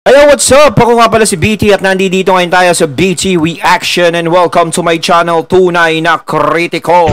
Hello, what's up? Ako nga pala si BT at nandito ngayon tayo sa BT Reaction and welcome to my channel, Tunay na Kritiko.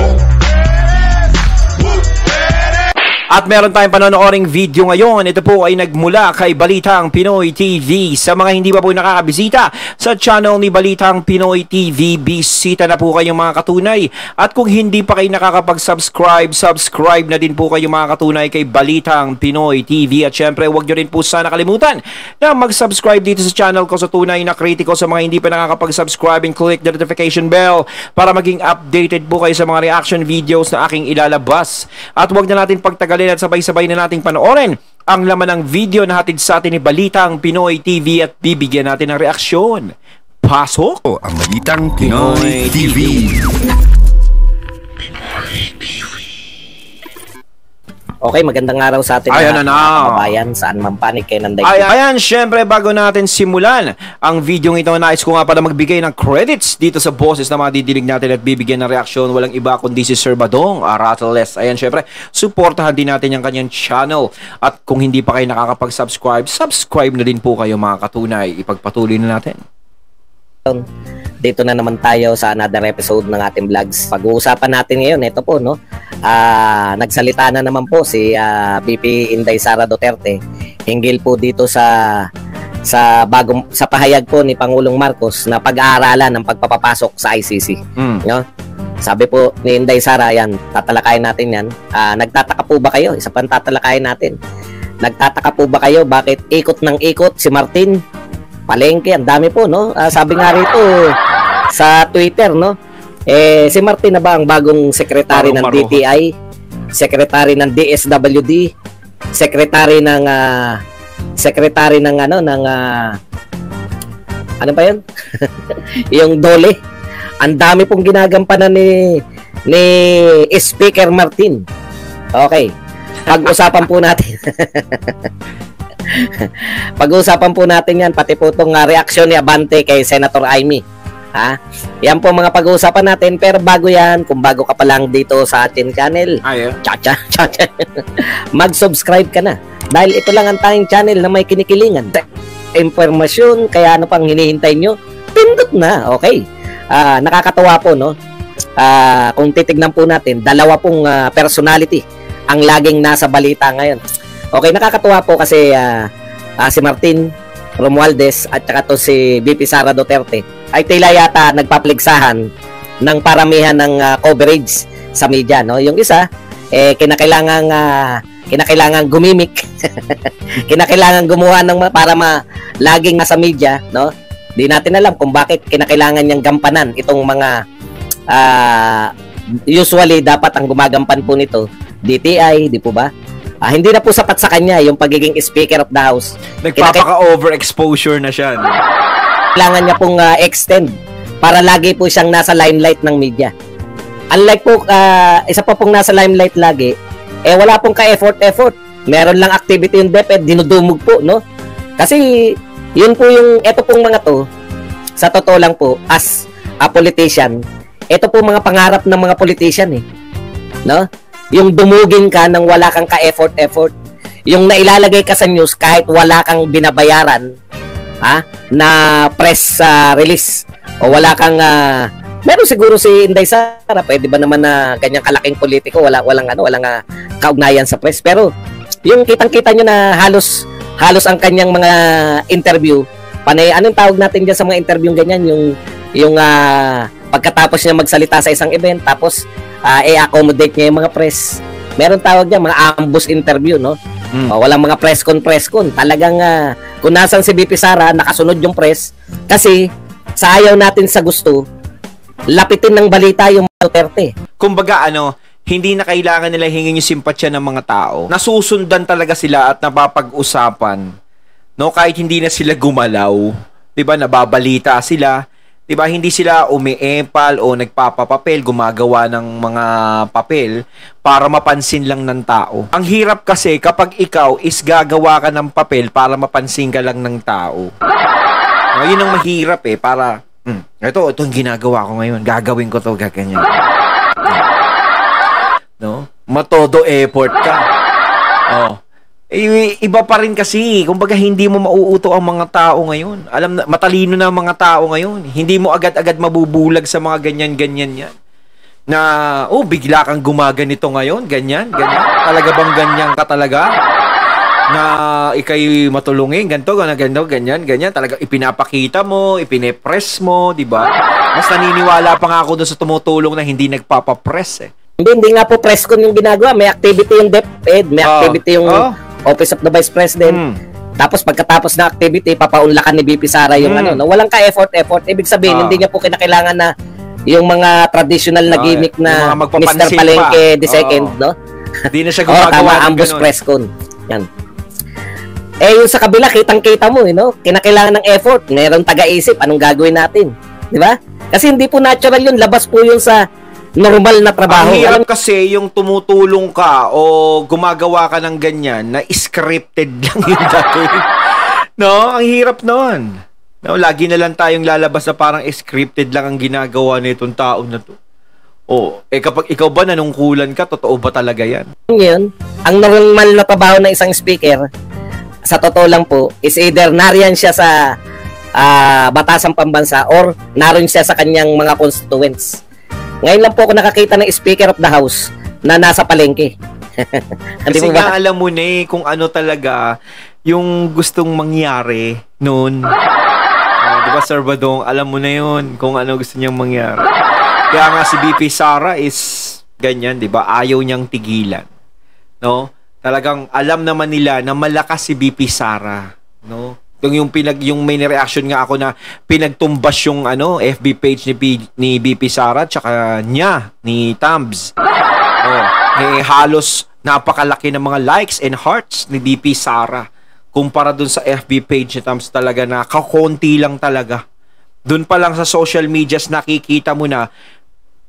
At meron tayong panonooring video ngayon. Ito po ay nagmula kay Balitang Pinoy TV. Sa mga hindi pa po nakakabisita sa channel ni Balitang Pinoy TV, bisita na po kayong mga katunay. At kung hindi pa kayo nakakapag-subscribe, subscribe na din po kayo mga katunay kay Balitang Pinoy TV. At syempre, huwag nyo rin po sana kalimutan na mag-subscribe dito sa channel ko sa Tunay na Kritiko. Sa mga hindi pa nakakapag-subscribe, and click the notification bell para maging updated po kayo sa mga reaction videos na aking ilalabas. At huwag na natin pagtagalin at sabay-sabay na nating panoorin ang laman ng video na hatid sa atin ni Balitang Pinoy TV at bibigyan natin ng reaksyon. Pasok! Ang Balitang Pinoy TV. Okay, magandang araw sa atin Ayan mga kababayan, saan man panig kayo nanday. Ayan, syempre bago natin simulan ang video ito, nais ko nga pala magbigay ng credits dito sa boses na madidinig natin at bibigyan ng reaksyon. Walang iba kundi si Sir Badong Arateles. Ayan, syempre, supportahan din natin yung kanyang channel. At kung hindi pa kayo nakakapag-subscribe, subscribe na din po kayo mga katunay. Ipagpatuloy na natin. Dito na naman tayo sa another episode ng ating vlogs. Pag-uusapan natin ngayon, ito po, no? Nagsalita na naman po si VP Inday Sara Duterte hinggil po dito sa pahayag po ni Pangulong Marcos na pag-aaralan ng pagpapapasok sa ICC. No? Sabi po ni Inday Sara, yan, tatalakayin natin yan. Nagtataka po ba kayo? Isa pang tatalakayin natin. Nagtataka po ba kayo bakit ikot ng ikot si Martin? Palengke, ang dami po, no? Sabi nga rito sa Twitter, no? Si Martin na ba ang bagong sekretary ng DTI, sekretary ng DSWD, sekretary ng ano ba 'yun? Yung DOLE. Ang dami pong ginagampanan ni Speaker Martin. Okay. Pag-usapan po natin. Pag-uusapan po natin yan, pati po itong reaksyon ni Abante kay Senator Amy. Yan po mga pag-uusapan natin. Pero bago yan, kung bago ka pa lang dito sa ating channel, mag-subscribe ka na. Dahil ito lang ang tanging channel na may kinikilingan, informasyon, kaya ano pang hinihintay nyo, pindot na, okay. Nakakatawa po, no? Kung titignan po natin, dalawa pong personality ang laging nasa balita ngayon. Okay, nakakatuwa po kasi si Martin Romualdez at saka to si VP Sara Duterte ay tila yata nagpapligsahan ng paramihan ng coverage sa media, no? Yung isa kinakailangang gumimik. Kinakailangan gumawa ng para laging nasa media, no? Di natin alam kung bakit kinakailangan niyang gampanan itong mga usually dapat ang gumagampan po nito DTI, di po ba? Hindi na po sapat sa kanya yung pagiging Speaker of the House. Nagpapaka-overexposure na siya. No? Kailangan niya pong extend para lagi po siyang nasa limelight ng media. Unlike po, isa pa pong nasa limelight lagi, wala pong ka-effort. Meron lang activity yung DepEd, dinudumog po, no? Kasi, yun po yung, eto pong mga to, sa totoo lang po, as a politician, eto po mga pangarap ng mga politician, no? Yung dumugin ka nang wala kang ka-effort. Yung nailalagay ka sa news kahit wala kang binabayaran na press release. O wala kang meron siguro si Inday Sara, pwede ba naman na ganyang kalaking politiko, walang kaugnayan sa press. Pero yung kitang-kita nyo na halos ang kanyang mga interview, panay anong tawag natin diyan sa mga interview ganyan, yung pagkatapos niya magsalita sa isang event, tapos i-accommodate niya yung mga press. Meron tawag niya, mga ambush interview, no? Walang mga press con. Talagang, kung nasan si VP Sara, nakasunod yung press. Kasi, sa ayaw natin sa gusto, lapitin ng balita yung Duterte. Kumbaga, hindi na kailangan nila hingin yung simpatsya ng mga tao. Nasusundan talaga sila at napapag-usapan. No? Kahit hindi na sila gumalaw. Diba? Nababalita sila. Diba, hindi sila umiepal o nagpapapapel, gumagawa ng mga papel para mapansin lang ng tao. Ang hirap kasi kapag ikaw is gagawa ka ng papel para mapansin ka lang ng tao. Yun ang mahirap para, ito ang ginagawa ko ngayon, gagawin ko to, gaganyan. No? Matodo effort ka. Iba pa rin kasi. Kumbaga, hindi mo mauuto ang mga tao ngayon. Alam na, matalino na ang mga tao ngayon. Hindi mo agad-agad mabubulag sa mga ganyan-ganyan yan. Na, bigla kang gumaganito ngayon. Ganyan. Talaga bang ganyan ka talaga? Na ikay matulungin, ganito, ganyan. Talaga ipinapakita mo, ipinepress mo, di ba? Mas naniniwala pa nga ako doon sa tumutulong na hindi nagpapapress eh. Hindi nga po press con yung ginagawa. May activity yung DepEd, may activity yung Office of the Vice President. Tapos pagkatapos na activity, papaunlakan ni VP Sara yung walang ka-effort. Ibig sabihin, hindi niya po kinakailangan na yung mga traditional na gimmick na Mr. Palengke II, no? Hindi na siya gumagawa. Tama, ambush press con. Yan. Yung sa kabila, kitang-kita mo, no? Kinakailangan ng effort. Mayroong taga-isip, anong gagawin natin? Di ba? Kasi hindi po natural yun. Labas po yun sa normal na trabaho. Ang hirap kasi yung tumutulong ka o gumagawa ka ng ganyan na scripted lang yung dati. No? Ang hirap nun. No? Lagi na lang tayong lalabas na parang scripted lang ang ginagawa nitong taong na to. Kapag ikaw ba nanungkulan ka, totoo ba talaga yan? Ngayon, ang normal na trabaho ng isang speaker, sa totoo lang po, is either nariyan siya sa batasang pambansa or naroon siya sa kanyang mga constituents. Ngayon lang po ako nakakita ng Speaker of the House na nasa palengke. Kasi nga alam mo na kung ano talaga yung gustong mangyari noon. Di ba, Sir Badong? Alam mo na yun kung ano gusto niyang mangyari. Kaya nga si VP Sara is ganyan, di ba? Ayaw niyang tigilan. No? Talagang alam naman nila na malakas si VP Sara, no? Yung may reaction nga ako na pinagtumbas yung FB page ni VP Sara tsaka niya ni Tams. Halos napakalaki ng mga likes and hearts ni VP Sara kumpara dun sa FB page ni Tams, talaga na kakonti lang talaga. Dun pa lang sa social medias nakikita mo na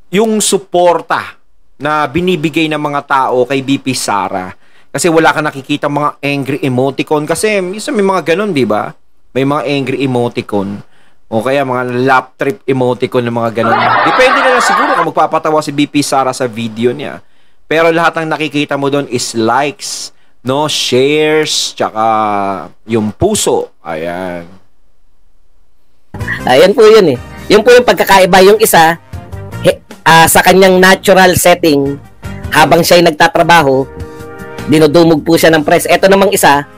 yung suporta na binibigay ng mga tao kay VP Sara. Kasi wala ka nakikita mga angry emoticon. Kasi minsan may mga ganun, di ba? May mga angry emoticon. O kaya mga lap trip emoticon ng mga ganun. Depende na lang siguro kung magpapatawa si VP Sara sa video niya. Pero lahat ng nakikita mo doon is likes, no, shares, tsaka yung puso. Ayan. Ayan po yun eh. Yun po yung pagkakaiba. Yung isa, sa kanyang natural setting, habang siya'y nagtatrabaho, dinudumog po siya ng press. Ito namang isa,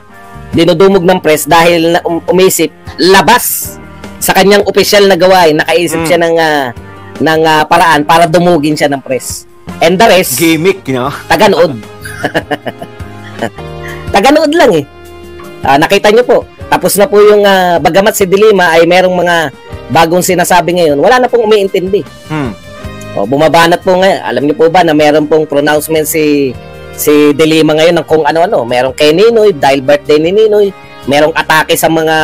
dinudumog ng press dahil umisip, labas sa kanyang opisyal na gawain, nakaisip siya ng paraan para dumugin siya ng press. And the rest, gimmick, no? Taganood. Taganood lang eh. Nakita nyo po, tapos na po yung bagamat si Dilima ay merong mga bagong sinasabi ngayon, wala na pong umiintindi. Bumabanat po ngayon. Alam niyo po ba na meron pong pronouncement si Dilima ngayon ng kung ano-ano. Merong kay Ninoy, dahil birthday ni Ninoy. Merong atake sa mga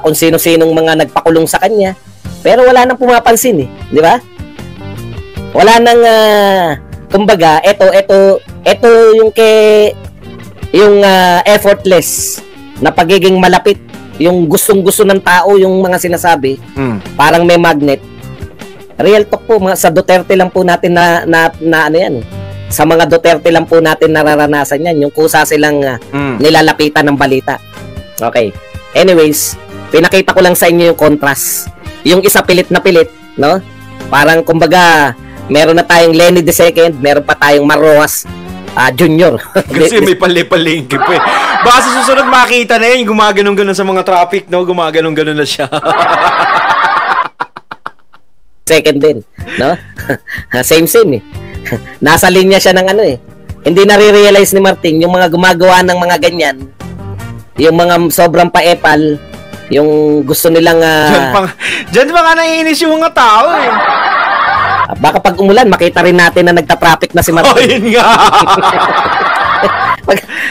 kung sino-sinong mga nagpakulong sa kanya. Pero wala nang pumapansin eh. Di ba? Wala nang, kumbaga, ito yung effortless na pagiging malapit. Yung gustong-gusto ng tao, yung mga sinasabi. Parang may magnet. Real talk po, sa Duterte lang po natin na ano yan. Sa mga Duterte lang po natin nararanasan yan. Yung kusa silang nilalapitan ng balita. Okay. Anyways, pinakita ko lang sa inyo yung contrast. Yung isa pilit na pilit, no? Parang kumbaga, meron na tayong Lenny II, meron pa tayong Marroas Junior. Kasi may pali-palingki pa eh. Baka sa susunod makita na yun, gumaganong-ganon sa mga traffic, no? Gumaganong-ganon na siya. Second din, no? Same eh. Nasa linya siya ng ano eh. Hindi nare-realize ni Martin yung mga gumagawa ng mga ganyan. Yung mga sobrang paepal, yung gusto nilang Diyan pa nga naiinis yung mga tao eh. Baka pag umulan, makita rin natin na nagta-traffic na si Martin. Yun nga.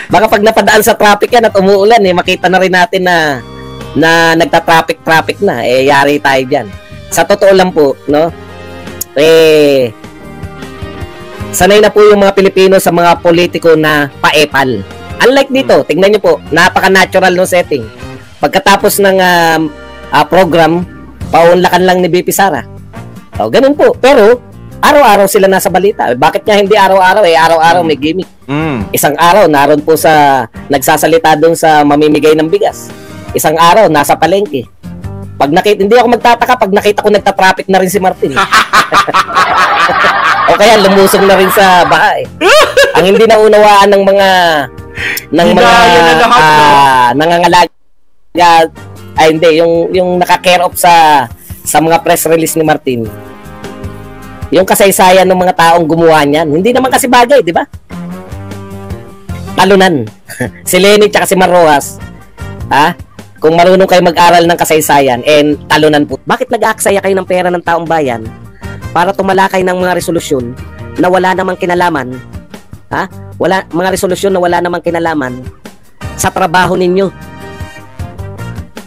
Baka pag napadaan sa traffic yan at umuulan eh, makita na rin natin na nagta-traffic na. Yari tayo dyan. Sa totoo lang po, no? Sanay na po yung mga Pilipino sa mga politiko na paepal. Unlike dito, tingnan nyo po, napaka-natural no setting. Pagkatapos ng program, paunlakan lang ni VP Sara. Ganun po. Pero, araw-araw sila nasa balita. Bakit niya hindi araw-araw? Araw-araw may gimmick. Isang araw, naroon po sa, nagsasalita doon sa mamimigay ng bigas. Isang araw, nasa palengke. Hindi ako magtataka pag nakita ko nagta-traffic na rin si Martin. O kaya lumusong na rin sa bahay. Ang hindi naunawaan ng mga nangangalaga, yung naka-care of sa mga press release ni Martin. Yung kasaysayan ng mga taong gumawa niyan, hindi naman kasi bagay, di ba? Talunan. Si Lenny tsaka si Marrojas, kung marunong kayo mag-aral ng kasaysayan, talunan po. Bakit nag-aaksaya kayo ng pera ng taong bayan para tumalakay ng mga resolusyon na wala namang kinalaman? Mga resolusyon na wala namang kinalaman sa trabaho ninyo.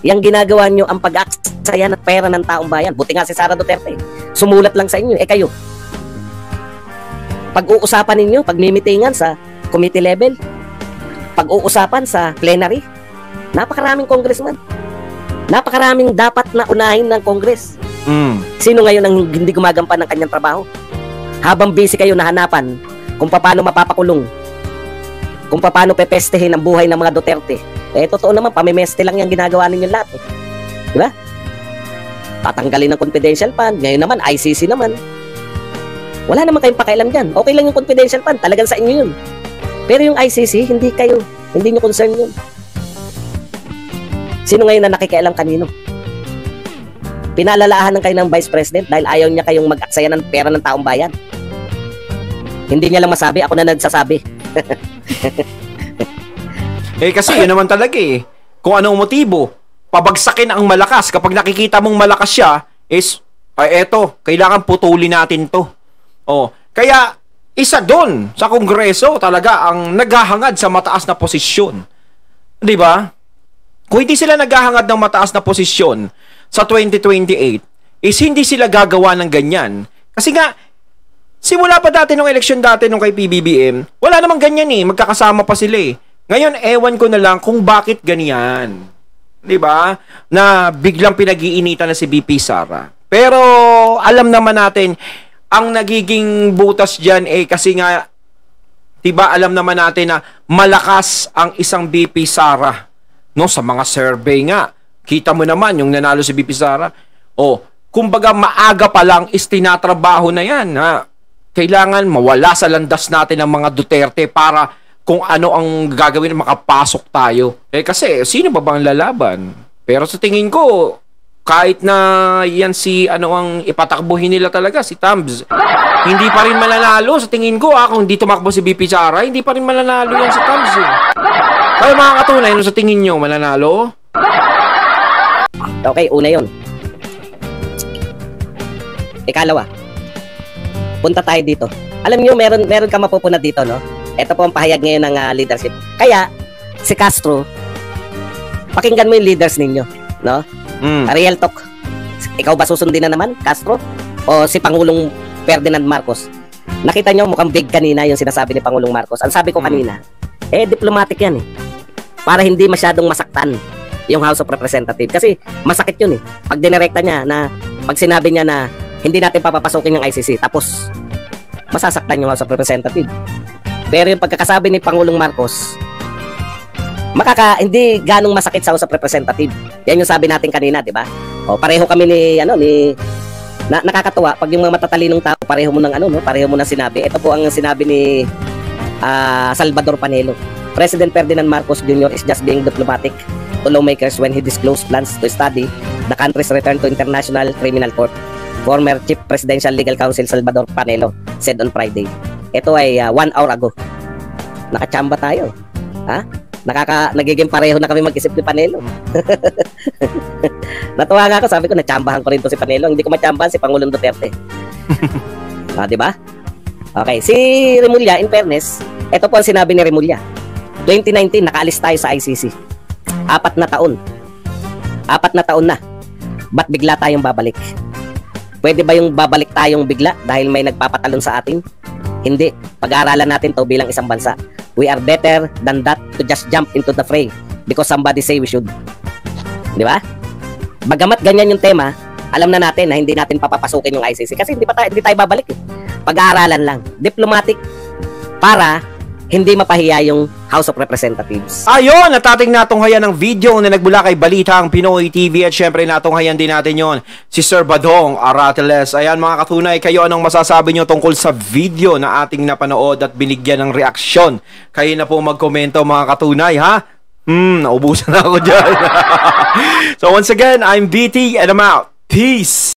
Yang ginagawa nyo ang pag-aaksaya ng pera ng taong bayan. Buti nga si Sara Duterte, sumulat lang sa inyo. Kayo, pag-uusapan ninyo, pag-mimitingan sa committee level, pag-uusapan sa plenary, napakaraming congressman. Napakaraming dapat na unahin ng Congress. Sino ngayon ang hindi gumagampan ng kanyang trabaho? Habang busy kayo nahanapan kung paano mapapakulong, kung paano pepestehin ang buhay ng mga Duterte. Totoo naman, pamimeste lang yung ginagawa ninyo lahat. Diba? Tatanggalin ng confidential fund. Ngayon naman, ICC naman. Wala naman kayong pakialam dyan. Okay lang yung confidential fund. Talagang sa inyo yun. Pero yung ICC, hindi nyo concern yun. Sino ngayon na nakikialam kanino? Pinalalahanan kayo ng Vice President dahil ayaw niya kayong mag-aksaya ng pera ng taong bayan. Hindi niya lang masabi, ako na nagsasabi. Kasi yun naman talaga kung anong motibo, pabagsakin ang malakas. Kapag nakikita mong malakas siya, eto, kailangan putulin natin to. Kaya, isa doon sa Kongreso talaga ang naghahangad sa mataas na posisyon. Di ba? Kung hindi sila naghahangad ng mataas na posisyon sa 2028, hindi sila gagawa ng ganyan. Kasi nga, simula pa dati nung eleksyon dati nung kay PBBM, wala namang ganyan magkakasama pa sila Ngayon, ewan ko na lang kung bakit ganyan. Diba? Na biglang pinag-iinitan na si BP Sara. Pero, alam naman natin, ang nagiging butas dyan kasi nga, diba, alam naman natin na malakas ang isang BP Sara. No, sa mga survey nga. Kita mo naman yung nanalo si BP Sara. Kumbaga maaga pa lang tinatrabaho na yan. Kailangan mawala sa landas natin ang mga Duterte para kung ano ang gagawin makapasok tayo. Kasi sino ba bang lalaban? Pero sa tingin ko, kahit na yan ang ipatakbuhin nila talaga, si Tams, hindi pa rin mananalo. Sa tingin ko, kung hindi tumakbo si BP Sara, hindi pa rin mananalo yan si Tams. Kaya mga katunay, sa tingin nyo, mananalo? Okay, una yun. Ikalawa, punta tayo dito. Alam nyo, meron ka mapupunat dito, no? Ito po ang pahayag ngayon ng leadership. Kaya, si Castro, pakinggan mo yung leaders ninyo, no? Real talk. Ikaw ba susundin na naman, Castro? O si Pangulong Ferdinand Marcos? Nakita nyo, mukhang big kanina yung sinasabi ni Pangulong Marcos. Ang sabi ko kanina, diplomatic yan para hindi masyadong masaktan yung House of Representatives. Kasi masakit yun Pag dinirekta niya pag sinabi niya na hindi natin papapasukin yung ICC, tapos masasaktan yung House of Representatives. Pero yung pagkakasabi ni Pangulong Marcos, hindi ganong masakit sa House of Representatives. Yan yung sabi natin kanina, di ba? Pareho kami nakakatuwa pag yung mga matatalinong tao, pareho mo ng sinabi. Ito po ang sinabi ni Salvador Panelo. President Ferdinand Marcos Jr. is just being diplomatic to lawmakers when he disclosed plans to study the country's return to International Criminal Court. Former Chief Presidential Legal Counsel Salvador Panelo said on Friday. Ito ay 1 hour ago. Nakachamba tayo. Nagiging pareho na kami mag-isip ni Panelo. Natuwa nga ako, sabi ko, natsambahan ko rin to si Panelo. Hindi ko matsambahan si Pangulong Duterte. Di ba? Okay, si Remulla, in fairness, ito po ang sinabi ni Remulla. 2019, nakaalis tayo sa ICC. 4 na taon. 4 na taon na. Ba't bigla tayong babalik? Pwede ba yung babalik tayong bigla dahil may nagpapatalon sa atin? Hindi. Pag-aaralan natin to bilang isang bansa. We are better than that to just jump into the fray because somebody say we should. Di ba? Bagamat ganyan yung tema, alam na natin na hindi natin papapasukin yung ICC kasi hindi tayo babalik Pag-aaralan lang. Diplomatic para hindi mapahiya yung House of Representatives. Ayun, at ating natunghayan ng video na nagmula kay Balitang Pinoy TV at syempre natunghayan din natin yon si Sir Badong Aratiles. Ayan mga katunay, kayo anong masasabi nyo tungkol sa video na ating napanood at binigyan ng reaksyon? Kayo na po magkomento mga katunay, ha? Naubusan na ako dyan. So once again, I'm BT and I'm out. Peace!